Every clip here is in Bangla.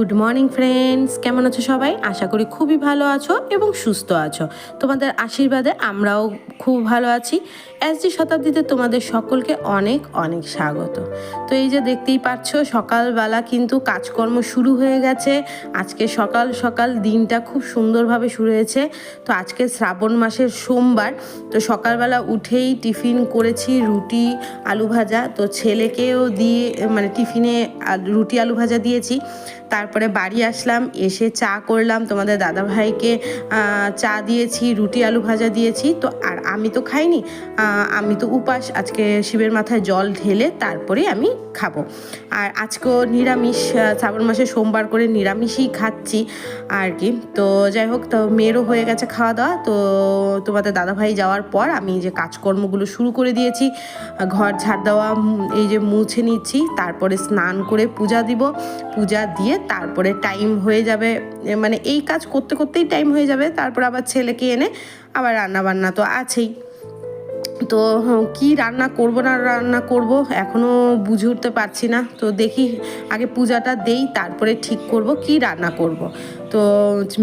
গুড মর্নিং ফ্রেন্ডস, কেমন আছো সবাই? আশা করি খুবই ভালো আছো এবং সুস্থ আছো। তোমাদের আশীর্বাদে আমরাও খুব ভালো আছি। এসডি শতাব্দীতে তোমাদের সকলকে অনেক অনেক স্বাগত। তো এই যে দেখতেই পাচ্ছ, সকালবেলা কিন্তু কাজকর্ম শুরু হয়ে গেছে। আজকে সকাল সকাল দিনটা খুব সুন্দরভাবে শুরু হয়েছে। তো আজকে শ্রাবণ মাসের সোমবার। তো সকালবেলা উঠেই টিফিন করেছি রুটি আলু ভাজা। তো ছেলেকেও দিয়ে মানে টিফিনে রুটি আলু ভাজা দিয়েছি। তারপরে বাড়ি আসলাম, এসে চা করলাম, তোমাদের দাদাভাইকে চা দিয়েছি, রুটি আলু ভাজা দিয়েছি। তো আর আমি তো খাইনি, আমি তো উপাস, আজকে শিবের মাথায় জল ঢেলে তারপরে আমি খাবো। আর আজকেও নিরামিষ, শ্রাবণ মাসে সোমবার করে নিরামিষই খাচ্ছি আর কি। তো যাই হোক, তো মেয়েরও হয়ে গেছে খাওয়া দাওয়া। তো তোমাদের দাদাভাই যাওয়ার পর আমি যে কাজকর্মগুলো শুরু করে দিয়েছি, ঘর ঝাড় দেওয়া, এই যে মুছে নিচ্ছি, তারপরে স্নান করে পূজা দিব, পূজা দিয়ে তারপরে টাইম হয়ে যাবে, মানে এই কাজ করতে করতেই টাইম হয়ে যাবে। তারপর আবার ছেলেকে এনে আবার রান্না বান্না তো আছেই। তো কি রান্না করব না রান্না করব এখনও বুঝে উঠতে পারছি না। তো দেখি আগে পূজাটা দেই, তারপরে ঠিক করব কি রান্না করব। তো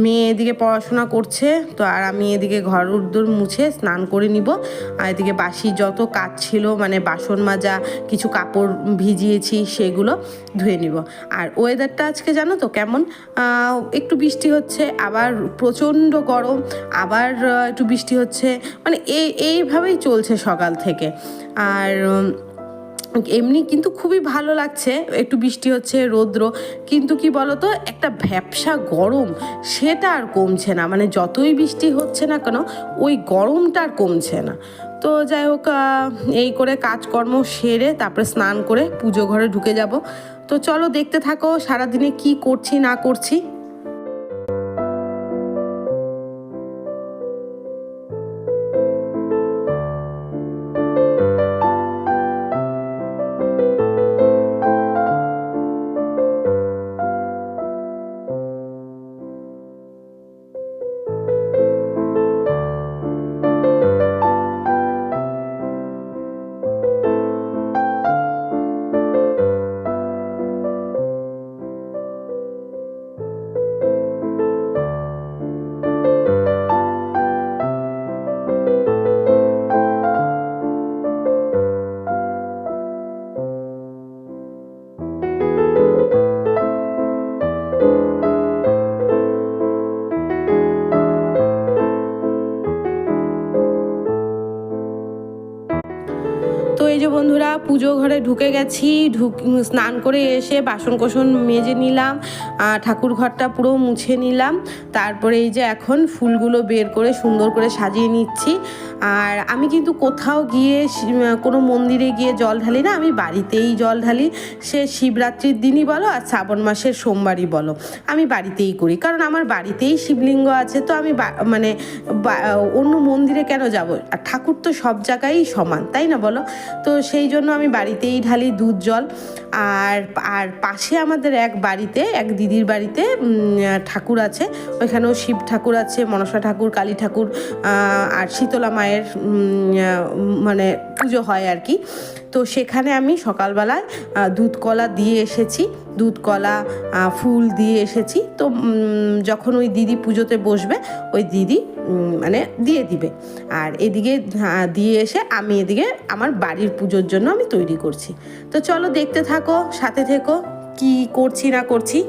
মেয়ে এদিকে পড়াশোনা করছে, তো আর আমি এদিকে ঘর উদ্দুর মুছে স্নান করে নিব। আর এদিকে বাসি যত কাজ ছিল, মানে বাসন মাজা, কিছু কাপড় ভিজিয়েছি সেগুলো ধুয়ে নিব। আর ওয়েদারটা আজকে জানো তো কেমন, একটু বৃষ্টি হচ্ছে, আবার প্রচণ্ড গরম, আবার একটু বৃষ্টি হচ্ছে, মানে এইভাবেই চলছে সকাল থেকে। আর এমনি কিন্তু খুবই ভালো লাগছে, একটু বৃষ্টি হচ্ছে, রৌদ্র, কিন্তু কি বলতো, একটা ভ্যাপসা গরম সেটা আর কমছে না। মানে যতই বৃষ্টি হচ্ছে না কেন, ওই গরমটা আর কমছে না। তো যাই হোক, এই করে কাজকর্ম সেরে তারপরে স্নান করে পুজো ঘরে ঢুকে যাব। তো চলো দেখতে থাকো সারাদিনে কি করছি না করছি। তো এই যে বন্ধুরা, পুজো ঘরে ঢুকে গেছি, স্নান করে এসে বাসন কোসন মেজে নিলাম, ঠাকুর ঘরটা পুরো মুছে নিলাম। তারপরে এই যে এখন ফুলগুলো বের করে সুন্দর করে সাজিয়ে নিচ্ছি। আর আমি কিন্তু কোথাও গিয়ে কোনো মন্দিরে গিয়ে জল ঢালি না, আমি বাড়িতেই জল ঢালি। সে শিবরাত্রির দিনই বলো আর শ্রাবণ মাসের সোমবারই বলো, আমি বাড়িতেই করি, কারণ আমার বাড়িতেই শিবলিঙ্গ আছে। তো আমি মানে অন্য মন্দিরে কেন যাব? আর ঠাকুর তো সব জায়গায় সমান, তাই না বলো? তো সেই জন্য আমি বাড়িতেই ঢালি দুধ জল। আর পাশে আমাদের এক বাড়িতে, এক দিদির বাড়িতে ঠাকুর আছে, ওইখানেও শিব ঠাকুর আছে, মনসা ঠাকুর, কালী ঠাকুর আর শীতলা মায়ের মানে পুজো হয় আর কি। তো সেখানে আমি সকালবেলায় দুধ কলা দিয়ে এসেছি, দুধ কলা ফুল দিয়ে এসেছি। তো যখন ওই দিদি পুজোতে বসবে, ওই দিদি মানে দিয়ে দিবে। আর এদিকে দিয়ে এসে আমি এদিকে আমার বাড়ির পুজোর জন্য আমি তৈরি করছি। তো চলো দেখতে থাকো, সাথে থেকো কি করছি না করছি।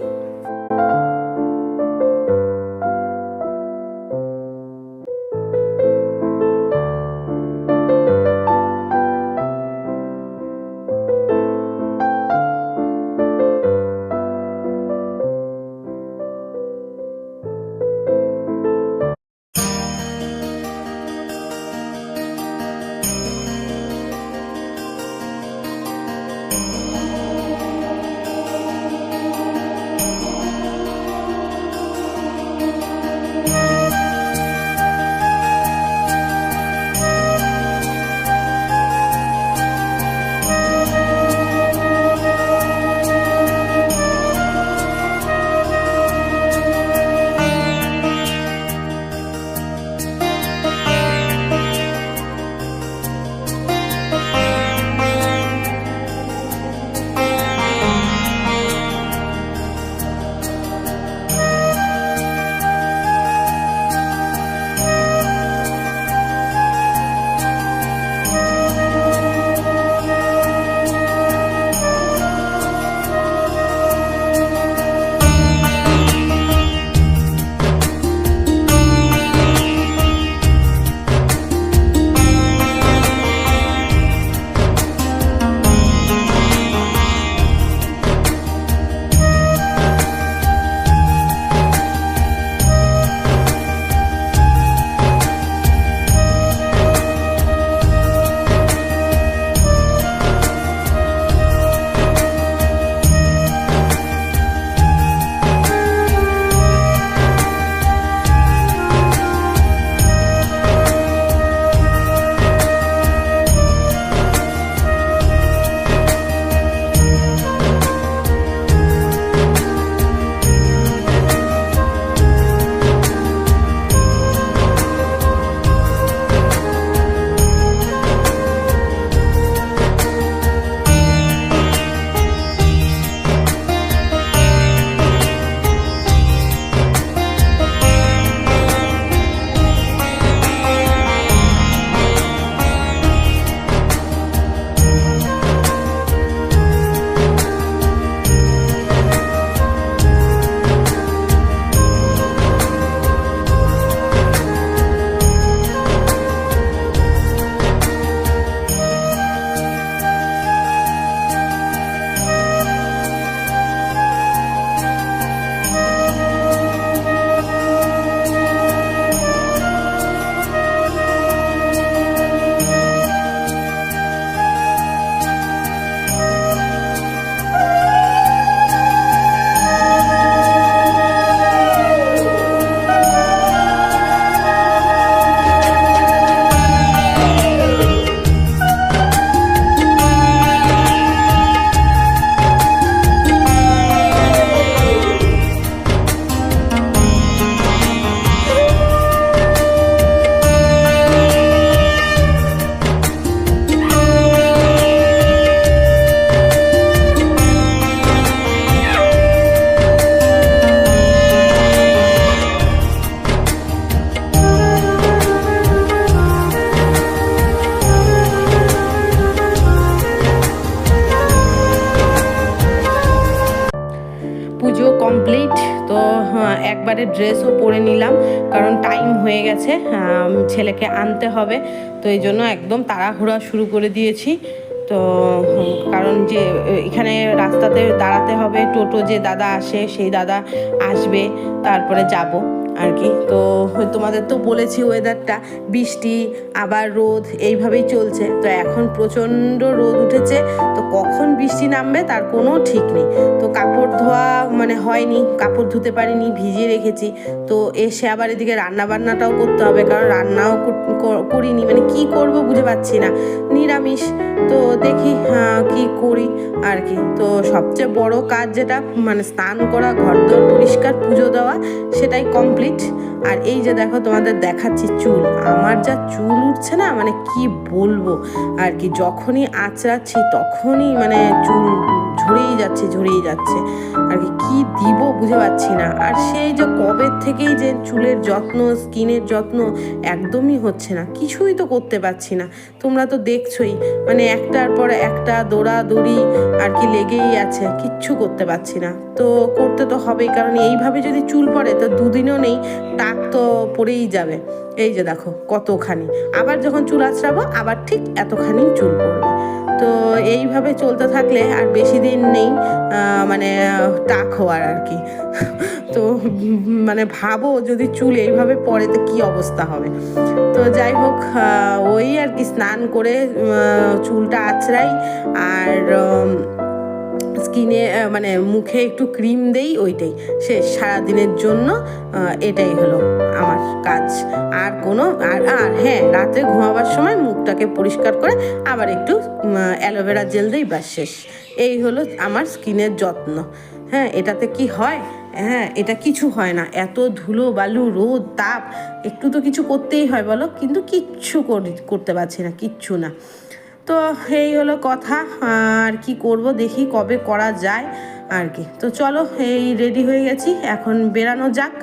পুজো কমপ্লিট। তো একবারে ড্রেসও পরে নিলাম, কারণ টাইম হয়ে গেছে, ছেলেকে আনতে হবে। তো এই জন্য একদম তাড়াহুড়া শুরু করে দিয়েছি। তো কারণ যে এখানে রাস্তাতে দাঁড়াতে হবে, টোটো যে দাদা আসে সেই দাদা আসবে, তারপরে যাব আর কি। তো তোমাদের তো বলেছি ওয়েদারটা বৃষ্টি আবার রোদ এইভাবেই চলছে। তো এখন প্রচণ্ড রোদ উঠেছে, তো কখন বৃষ্টি নামবে তার কোনো ঠিক নেই। তো কাপড় ধোয়া মানে হয়নি, কাপড় ধুতে পারিনি, ভিজিয়ে রেখেছি। তো এসে আবার এদিকে রান্নাবান্নাটাও করতে হবে, কারণ রান্নাও করিনি, মানে কি করব বুঝে পাচ্ছি না, নিরামিষ। তো দেখি কি করি আর কি। তো সবচেয়ে বড় কাজ যেটা মানে স্নান করা, ঘরদোর পরিষ্কার, পুজো দেওয়া, সেটাই কমপ্লিট। আর এই যে দেখো তোমাদের দেখাচ্ছি চুল, আমার যা চুল উঠছে না, মানে কি বলবো আর কি। যখনই আঁচড়াচ্ছি তখনই মানে চুল ঝরেই যাচ্ছে আর কি। কি দিব বুঝে পাচ্ছি না। আর সেই যে কবে থেকেই যে চুলের যত্ন, স্কিনের যত্ন একদমই হচ্ছে না, কিছুই তো করতে পারছি না। তোমরা তো দেখছোই, মানে একটার পর একটা দৌড়াদৌড়ি আর কি লেগেই আছে, কিচ্ছু করতে পারছি না। তো করতে তো হবেই, কারণ এইভাবে যদি চুল পড়ে তো দুদিনও নেই, টাক তো পড়েই যাবে। এই যে দেখো কতখানি, আবার যখন চুল আঁচড়াবো আবার ঠিক এতখানি চুল পড়বে। তো এইভাবে চলতে থাকলে আর বেশি দিন নেই মানে টাক হওয়ার আর কি। তো মানে ভাবো যদি চুল এইভাবে পড়ে তো কী অবস্থা হবে। তো যাই হোক, ওই আর কি স্নান করে চুলটা আঁচড়াই, আর স্কিনে মানে মুখে একটু ক্রিম দেই, ওইটাই শেষ সারাদিনের জন্য। এটাই হলো আমার কাজ। আর কোনো আর হ্যাঁ, রাতে ঘুমাবার সময় মুখটাকে পরিষ্কার করে আবার একটু অ্যালোভেরা জেল দিই, ব্যাস শেষ। এই হলো আমার স্কিনের যত্ন। হ্যাঁ, এটাতে কি হয়? হ্যাঁ, এটা কিছু হয় না, এত ধুলো বালু, রোদ, তাপ, একটু তো কিছু করতেই হয় বলো, কিন্তু কিচ্ছু করতে পারছি না, কিচ্ছু না। তো এই হলো কথা। আর কি করব, দেখি কবে করা যায় আর কি। তো চলো, এই রেডি হয়ে গেছি, এখন বেরানো যাক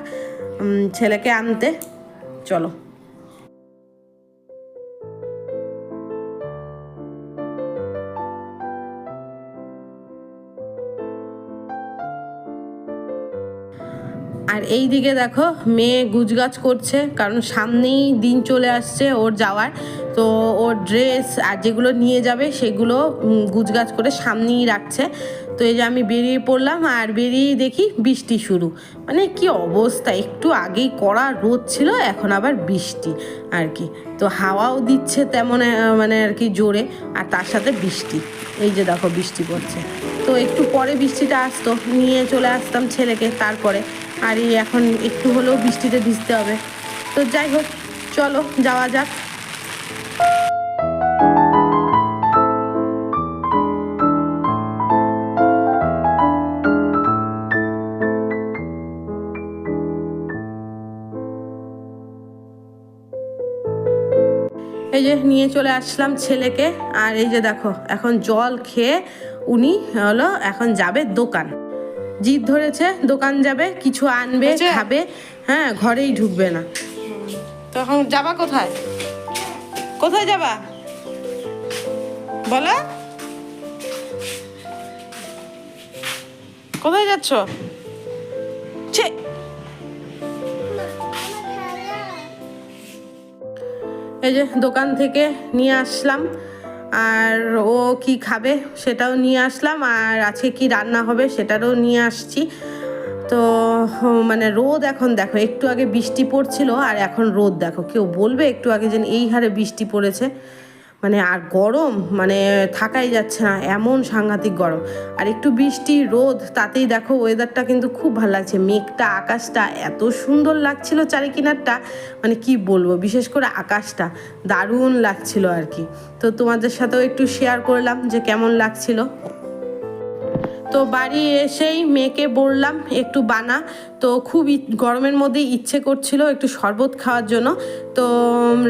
ছেলেকে আনতে, চলো। আর এই দিকে দেখো মেয়ে গুজগাছ করছে, কারণ সামনেই দিন চলে আসছে ওর যাওয়ার। তো ওর ড্রেস আর যেগুলো নিয়ে যাবে সেগুলো গুজগাছ করে সামনেই রাখছে। তো এই যে আমি বেরিয়ে পড়লাম, আর বেরিয়েই দেখি বৃষ্টি শুরু। মানে কি অবস্থা, একটু আগেই কড়া রোদ ছিল, এখন আবার বৃষ্টি আর কি। তো হাওয়াও দিচ্ছে তেমন মানে আর কি জোরে, আর তার সাথে বৃষ্টি। এই যে দেখো বৃষ্টি পড়ছে। তো একটু পরে বৃষ্টিটা আসতো, নিয়ে চলে আসতাম ছেলেকে তারপরে। আর এই এখন একটু হলেও বৃষ্টিতে ভিজতে হবে। তো যাই হোক, চলো যাওয়া যাক। এই যে নিয়ে চলে আসলাম ছেলেকে, আর এই যে দেখো এখন জল খেয়ে উনি হলো এখন যাবে দোকান। জিদ ধরেছে দোকান যাবে, কিছু আনবে, খাবে। হ্যাঁ, ঘরেই ঢুকবে না। তখন যাবা কোথায়? কোথায় যাবা বলো? কোথায় যাচ্ছ? এই যে দোকান থেকে নিয়ে আসলাম, আর ও কি খাবে সেটাও নিয়ে আসলাম, আর আজকে কি রান্না হবে সেটারও নিয়ে আসছি। তো মানে রোদ এখন দেখো, একটু আগে বৃষ্টি পড়ছিল আর এখন রোদ দেখো। কেউ বলবে একটু আগে যেন এই হারে বৃষ্টি পড়েছে? মানে আর গরম, মানে থাকাই যাচ্ছে না, এমন সাংঘাতিক গরম। আর একটু বৃষ্টি রোদ, তাতেই দেখো ওয়েদারটা কিন্তু খুব ভালো লাগছে। মেঘটা, আকাশটা এত সুন্দর লাগছিল চারিকিনারটা, মানে কি বলবো, বিশেষ করে আকাশটা দারুণ লাগছিল আর কি। তো তোমাদের সাথেও একটু শেয়ার করলাম যে কেমন লাগছিল। তো বাড়ি এসেই মেয়েকে বললাম একটু বানা। তো খুব গরমের মধ্যে ইচ্ছে করছিল একটু শরবত খাওয়ার জন্য। তো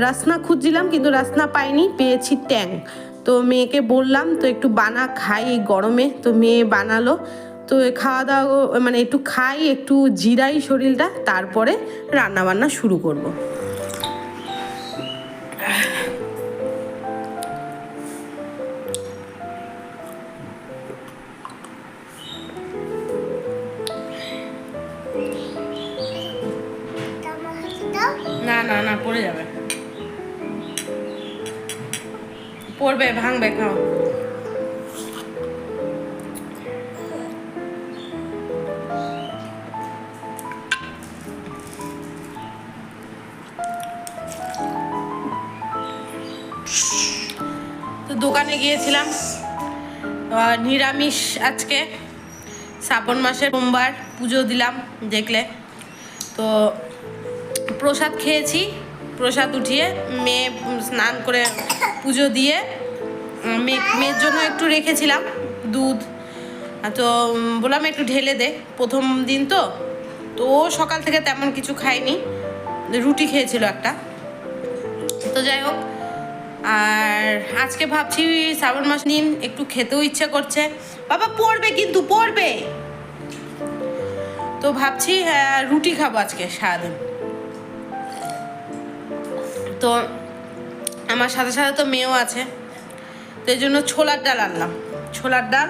রাসনা খুঁজছিলাম, কিন্তু রাসনা পাইনি, পেয়েছি ট্যাং। তো মেয়েকে বললাম তো একটু বানা, খাই এই গরমে। তো মেয়ে বানালো। তো খাওয়া দাওয়া মানে একটু খাই, একটু জিরাই শরীরটা, তারপরে রান্নাবান্না শুরু করব। না না পড়ে যাবে, পড়বে, ভাঙবে, খাও। তো দোকানে গিয়েছিলাম, নিরামিষ আজকে, শ্রাবণ মাসের সোমবার, পুজো দিলাম দেখলে। তো প্রসাদ খেয়েছি, প্রসাদ উঠিয়ে মেয়ে স্নান করে পুজো দিয়ে মেয়ের জন্য একটু রেখেছিলাম দুধ। তো বললাম একটু ঢেলে দে, প্রথম দিন তো তো ও সকাল থেকে তেমন কিছু খায়নি, রুটি খেয়েছিল একটা। তো যাই হোক, আর আজকে ভাবছি শ্রাবণ মাস দিন একটু খেতেও ইচ্ছে করছে। বাবা পড়বে, কিন্তু পড়বে। তো ভাবছি রুটি খাবো আজকে সারাদিন। তো আমার সাথে সাথে তো মেয়েও আছে, তো এই জন্য ছোলার ডাল আনলাম, ছোলার ডাল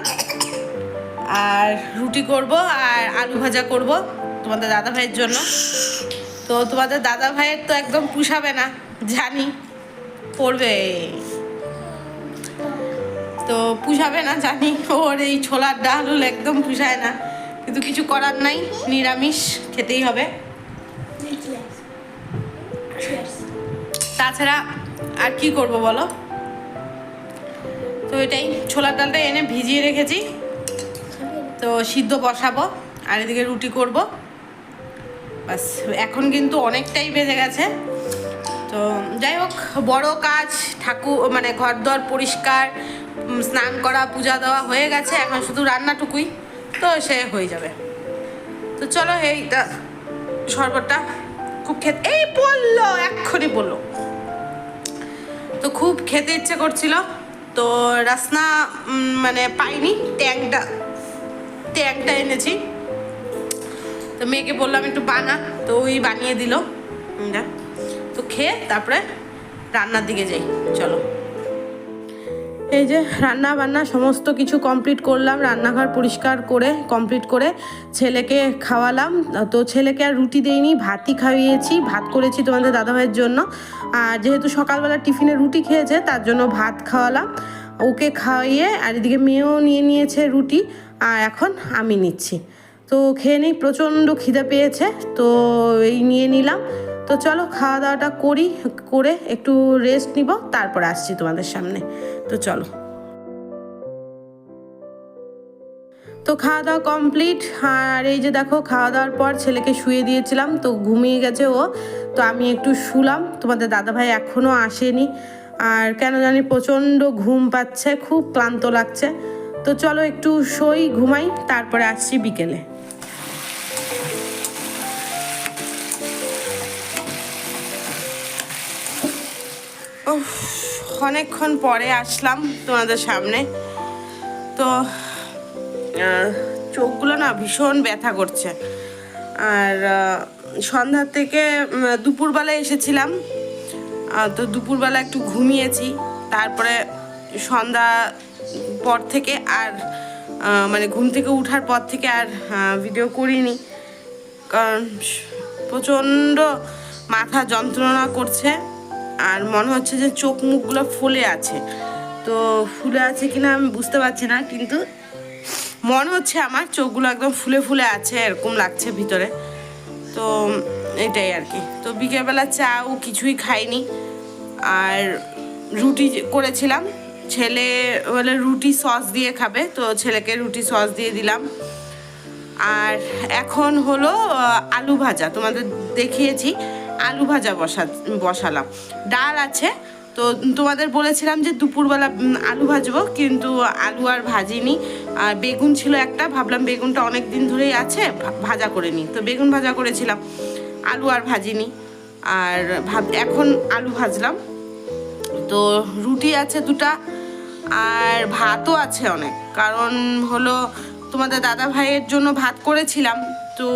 আর রুটি করব আর আলু ভাজা করব তোমাদের দাদা ভাইয়ের জন্য। তো তোমাদের দাদা ভাইয়ের তো একদম পুষাবে না জানি, পড়বে, তো পুষাবে না জানি, ওর এই ছোলার ডাল হলে একদম পুষায় না, কিন্তু কিছু করার নাই, নিরামিষ খেতেই হবে। তাছাড়া আর কি করব বলো। তো এটাই, ছোলার ডালটা এনে ভিজিয়ে রেখেছি, তো সিদ্ধ বসাবো আর এদিকে রুটি করব। বাস, এখন কিন্তু অনেকটাই বেজে গেছে। তো যাই হোক, বড় কাজ মানে ঘর দর পরিষ্কার, স্নান করা, পূজা দেওয়া হয়ে গেছে, এখন শুধু রান্নাটুকুই, তো সে হয়ে যাবে। তো চলো, এইটা শরবতটা খুব খেতে, এই বললো এক্ষুনি বললো, তো খুব খেতে ইচ্ছে করছিল। তো রাসনা মানে পাইনি, ট্যাংটা এনেছি, তো মেয়েকে বললাম একটু বানা, তো ওই বানিয়ে দিল। তো খেয়ে তারপরে রান্নার দিকে যাই, চলো। এই যে রান্না বান্না সমস্ত কিছু কমপ্লিট করলাম, রান্নাঘর পরিষ্কার করে কমপ্লিট করে ছেলেকে খাওয়ালাম। তো ছেলেকে আর রুটি দেইনি, ভাতই খাইয়েছি, ভাত করেছি তোমাদের দাদাভাইয়ের জন্য। আর যেহেতু সকালবেলা টিফিনে রুটি খেয়েছে, তার জন্য ভাত খাওয়ালাম, ওকে খাইয়ে। আর এদিকে মেয়েও নিয়ে নিয়েছে রুটি, আর এখন আমি নিচ্ছি। তো খেয়ে নিই, প্রচণ্ড খিদে পেয়েছে, তো এই নিয়ে নিলাম। তো চলো খাওয়া দাওয়াটা করে একটু রেস্ট নিব, তারপরে আসছি তোমাদের সামনে। তো চলো। তো খাওয়া দাওয়া কমপ্লিট, আর এই যে দেখো খাওয়া দাওয়ার পর ছেলেকে শুয়ে দিয়েছিলাম, তো ঘুমিয়ে গেছে ও। তো আমি একটু শুলাম, তোমাদের দাদাভাই এখনও আসেনি, আর কেন জানি প্রচণ্ড ঘুম পাচ্ছে, খুব ক্লান্ত লাগছে। তো চলো একটু ঘুমাই, তারপরে আসছি বিকেলে। অনেকক্ষণ পরে আসলাম তোমাদের সামনে। তো চোখগুলো না ভীষণ ব্যথা করছে, আর সন্ধ্যার থেকে দুপুরবেলা এসেছিলাম, তো দুপুরবেলা একটু ঘুমিয়েছি, তারপরে সন্ধ্যা পর থেকে আর মানে ঘুম থেকে ওঠার পর থেকে আর ভিডিও করিনি, কারণ প্রচণ্ড মাথা যন্ত্রণা করছে, আর মনে হচ্ছে যে চোখ মুখগুলো ফুলে আছে। তো ফুলে আছে কিনা আমি বুঝতে পারছি না, কিন্তু মনে হচ্ছে আমার চোখগুলো একদম ফুলে ফুলে আছে, এরকম লাগছে ভিতরে। তো এটাই আর কি। তো বিকেলবেলা চাও কিছুই খাইনি, আর রুটি করেছিলাম, ছেলে বলে রুটি সস দিয়ে খাবে, তো ছেলেকে রুটি সস দিয়ে দিলাম। আর এখন হলো আলু ভাজা, তোমাদের দেখিয়েছি, আলু ভাজা বসালাম, ডাল আছে। তো তোমাদের বলেছিলাম যে দুপুরবেলা আলু ভাজবো, কিন্তু আলু আর ভাজিনি। আর বেগুন ছিল একটা, ভাবলাম বেগুনটা অনেক দিন ধরেই আছে, ভাজা করে নিই, তো বেগুন ভাজা করেছিলাম, আলু আর ভাজিনি। আর এখন আলু ভাজলাম। তো রুটি আছে দুটা, আর ভাতও আছে অনেক, কারণ হলো তোমাদের দাদা ভাইয়ের জন্য ভাত করেছিলাম, তো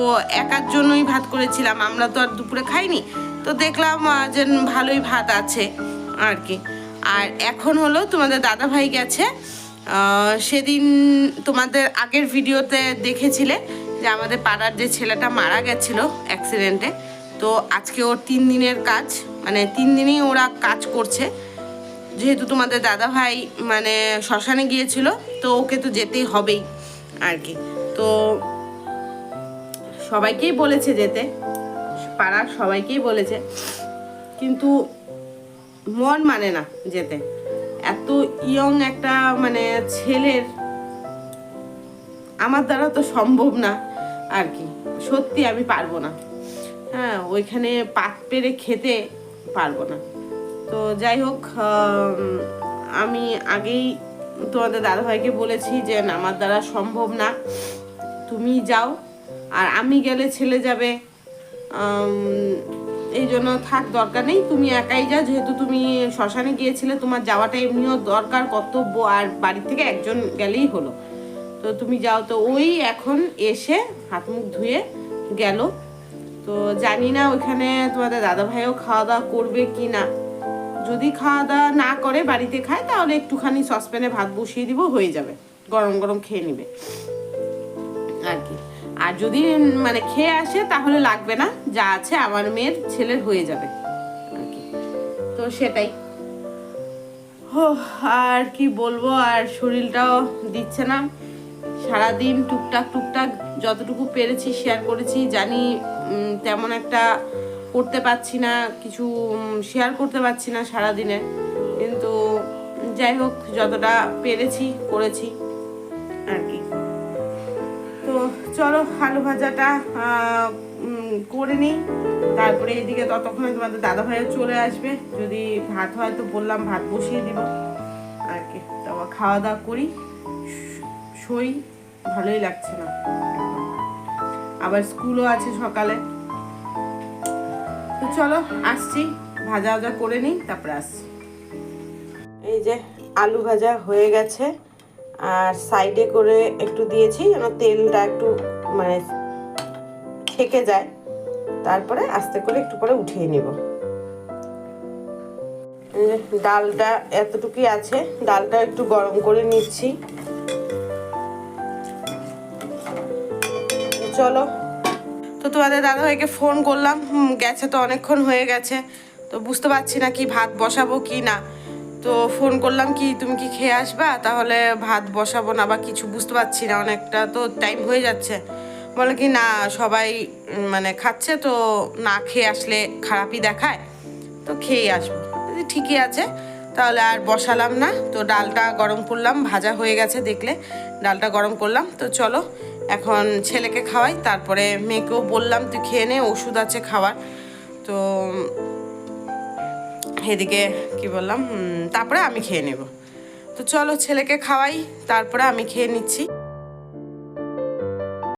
একার জন্যই ভাত করেছিলাম, আমরা তো আর দুপুরে খাইনি। তো দেখলাম যে ভালোই ভাত আছে আর কি। আর এখন হলো তোমাদের দাদা ভাই গেছে, সেদিন তোমাদের আগের ভিডিওতে দেখেছিলে যে আমাদের পাড়ার যে ছেলেটা মারা গেছিলো অ্যাক্সিডেন্টে, তো আজকে ওর 3 দিনের কাজ, মানে 3 দিনই ওরা কাজ করছে। যেহেতু তোমাদের দাদাভাই মানে শ্মশানে গিয়েছিল, তো ওকে তো যেতেই হবেই আর কি। তো সবাইকেই বলেছে যেতে, পাড়ার সবাইকেই বলেছে, কিন্তু মন মানে না যেতে। এত ইয়ং একটা মানে ছেলের আমার দ্বারা তো সম্ভব না আর কি, সত্যি আমি পারবো না। হ্যাঁ, ওইখানে পাত পেরে খেতে পারবো না। তো যাই হোক, আমি আগেই তোমাদের দাদাভাইকে বলেছি যে আমার দ্বারা সম্ভব না, তুমি যাও, আর আমি গেলে ছেলে যাবে, এই জন্য থাক, দরকার নেই, তুমি একাই যাও। যেহেতু তুমি শ্মশানে গিয়েছিলে, তোমার যাওয়াটা এমনিও দরকার, কর্তব্য, আর বাড়ি থেকে একজন গেলেই হলো। তো তুমি যাও। তো ওই এখন এসে হাত মুখ ধুয়ে গেল। তো জানি না ওইখানে তোমাদের দাদাভাইও খাওয়া দাওয়া করবে কি না। যদি খাওয়া দাওয়া না করে, বাড়িতে খায়, তাহলে একটুখানি সসপ্যানে ভাত বসিয়ে দিব, হয়ে যাবে, গরম গরম খেয়ে নিবে আর কি। আর যদি মানে খেয়ে আসে তাহলে লাগবে না, যা আছে আমার মেয়ের ছেলের হয়ে যাবে আর কি। তো সেটাই। আর কি বলবো, আর শরীরটাও দিচ্ছে না। সারাদিন টুকটাক টুকটাক যতটুকু পেরেছি শেয়ার করেছি, জানি তেমন একটা করতে পারছি না, কিছু শেয়ার করতে পারছি না সারাদিনে, কিন্তু যাই হোক যতটা পেরেছি করেছি আর কি। তো চলো আলু ভাজাটা করে নিই, তারপরে এদিকে ততক্ষণে তোমাদের দাদাভাইও চলে আসবে। যদি ভাত হয় তো বললাম ভাত বসিয়ে দিব আর কি। তারপর খাওয়া দাওয়া করি, শোই, ভালোই লাগছে না, আবার স্কুলও আছে সকালে। তো চলো আসছি, ভাজা ভাজা করে নিই, তারপরে আসছি। এই যে আলু ভাজা হয়ে গেছে, আর সাইডে করে একটু দিয়েছি যেন তেলটা একটু মানে থেকে যায়, তারপরে আস্তে করে একটু পরে উঠিয়ে নিব। ডালটা এতটুকুই আছে, ডালটা একটু গরম করে নিচ্ছি। চলো, তো তোমাদের দাদাভাইকে ফোন করলাম, গেছে তো অনেকক্ষণ হয়ে গেছে, তো বুঝতে পারছি না কি ভাত বসাবো কি না। তো ফোন করলাম কি তুমি কি খেয়ে আসবা, তাহলে ভাত বসাবো না বা কিছু, বুঝতে পারছি না, অনেকটা তো টাইম হয়ে যাচ্ছে। বলে কি না সবাই মানে খাচ্ছে, তো না খেয়ে আসলে খারাপই দেখায়, তো খেয়ে আসবো। ঠিকই আছে, তাহলে আর বসালাম না। তো ডালটা গরম করলাম, ভাজা হয়ে গেছে দেখলে, ডালটা গরম করলাম। তো চলো এখন ছেলেকে খাওয়াই, তারপরে মেয়েকেও বললাম তুই খেয়ে নে, ওষুধ আছে খাওয়ার। তো এদিকে কি বললাম, তারপরে আমি খেয়ে নেব। তো চলো ছেলেকে খাওয়াই, তারপরে আমি খেয়ে নিচ্ছি।